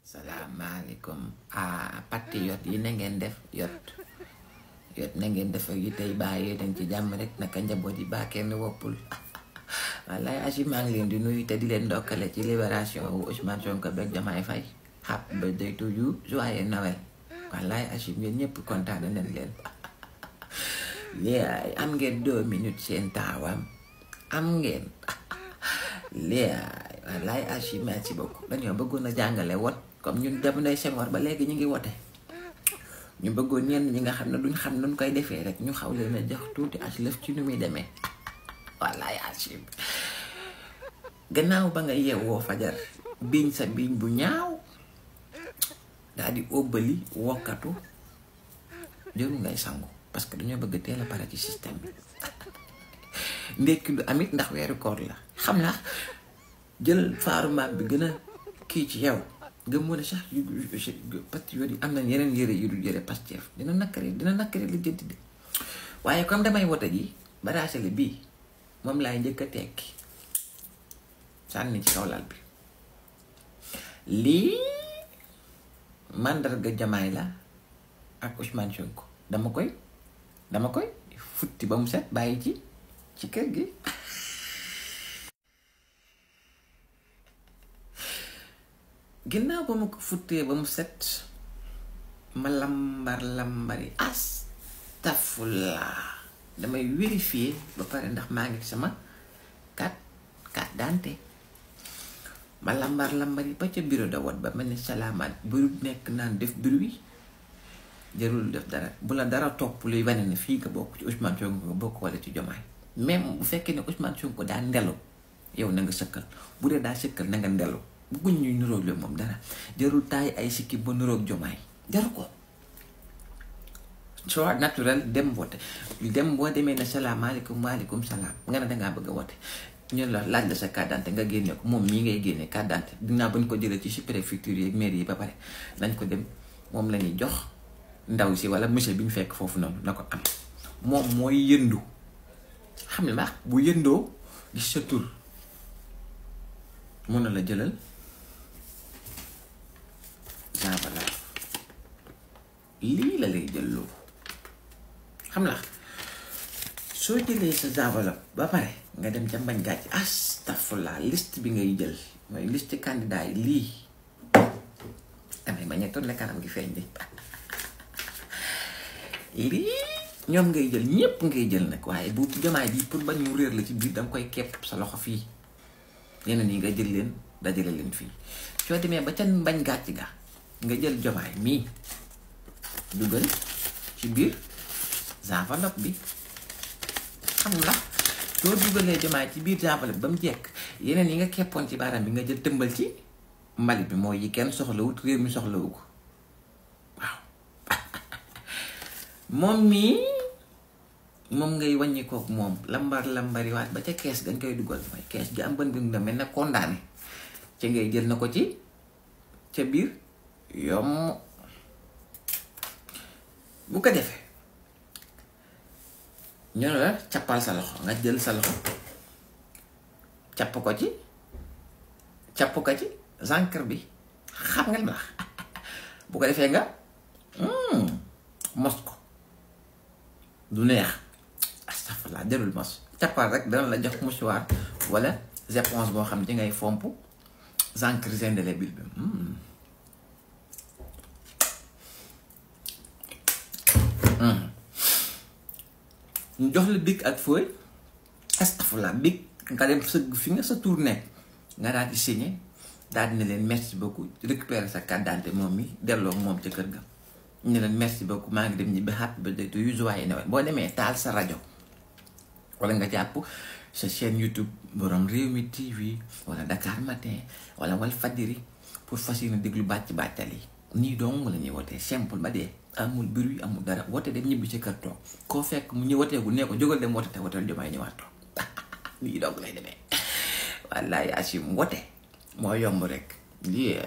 Salaamaaleykum patriote yi na ngeen def yot na ngeen def ak yi tey bàyyee dañ ci jàmm rek naka njaboot yi baa kenn woppul wallaay Achim maa ngi leen di nuyu te di leen ndokkale ci libération wu Ousmane Sonko beeg Diomaye Faye happy birthday to you joyeux Noël wallaay Achim yéen ñëpp kontaan nañ leen léegi am ngeen 2 minutes seen taawam am ngeen léegi wallaay Achim merci beaucoup dañoo bëggoon a jàngale wot comme ñun jamonoy Senghor ba léegi ñu ngi wote ñu bëggoon ñenn ñi nga xam ne duñ xam nuñ koy defee rek ñu xaw leen a jox tuuti as lëf ci nu muy demee wallaay Achim gannaaw ba nga yeewoo fajar biiñ sa biiñ bu ñaaw daal di óbbali wokkatu jëru ngay sangu parce que dañoo bëgg teel a pare ci système bi ndekki lu amit ndax weeru koor la xam naa jël faaru maam bi gën a kii ci yow nga mën a sax patriote yi am nañ yeneen yëre yu dul yëre Pastef dina nakkari li jënd di waaye comme damay wote ji baraasale bii moom laay njëkk a tekki sànni ci kaw lal bi lii màndarga Diomaye la ak Ousmane Sonko dama koy futti ba mu set bàyyi ci kër gi ginnaaw ba ma ko futtee ba mu set ma lambari astafurlah damay vérifier ba pare ndax maa ngi sama carte d'identité ma lambari ba ca bureau de vote ba mel ni salaamaat bu nekk naan def bruit jarul def dara bu la dara topp luy wane ne fii nga bokk ci Ousmane Sonko nga bokk wala ci Diomaye même bu fekkee ne Ousmane Sonko daa ndelu yow na nga sëkkal bu dee daa sëkkal na nga ndelu bëgguñ ñuy niroog la moom dara jarul taay ay sikki ba niroog Diomaye jaru ko choix naturel dem vote dem boo demee ne salaamaaleykum waaleykum salaam nga ne dangaa bëgg a wote ñu la laaj la sa carte d'identité nga génne ko moom mii ngay génne carte d'identité dinaa bañ ko jëlee ci sous-préfecture yi ak mairie yi ba pare nañ ko dem moom la ñuy jox ndaw si wala monsieur bi ñu fekk foofu noonu na ko am moom mooy yëndu xam ne ma bu yëndoo gis sa tur mun na la jëlal zavala lii la lay jëlloo xam la soo jëlee sa zavala ba pare nga dem ca mbañ gàcc astafurlah liste bi ngay jël mooy liste candidat yi lii damay ma ñettoon la kanam gi feeñ bi lii ñoom ngay jël ñépp ngay jël nag waaye bu Diomaye bi pour bañ mu réer la ci biir danga koy kepp sa loxo fii yeneen yi nga jël leen dajale leen fii soo demee ba ca mbañ gàcc ga nga jël Diomaye mii dugal ci biir enveloppe bi xam la soo dugalee Diomaye ci biir enveloppe ba mu jekk yeneen yi nga keppoon ci baaraam bi nga jël tëmbal ci mbalit bi mooy yi kenn soxlawut réew mi soxlawu ko waaw moom mii moom ngay wàññi kook moom lambari waat ba ca kees dañ koy dugal mooy kees gi am bën na mel na condamné ca ngay jël na ko ci ca biir yom bu ko defee ñu ne la cappal sa loxo nga jël sa loxo capp ko ci encre bi xam nga li ma la bu ko defee nga mos ko du neex astafurlah jarul mos cappal rek dana la jox mouchoir wala éponge boo xam ci ngay fomp encre indélébile bi ñu jox la bic ak feuille astafurlah bic nga dem sëgg fi nga sa tour nekk nga daal di signé daal di ne leen merci beaucoup récupérer sa carte d'identité moom mi delloo moom ca kër ga ñu leen merci beaucoup maa ngi dem ñibbi happy birthday to you joyeux Noël boo demee taal sa rajo wala nga jàpp sa chaîne YouTube Borom Rewmi TV wala Dakar Matin wala Walfadjri pour fas yéene déglu bàccal yi nii dong la ñuy wootee simple ba dee amul bruit amul dara wote dem ñibbi ci kër toog koo fekk mu ñu woteegu nee ko jógal dem wote te woteel Diomaye ñëwaat toog nii dong lay demee wallaay Achim wote moo yomb rek lii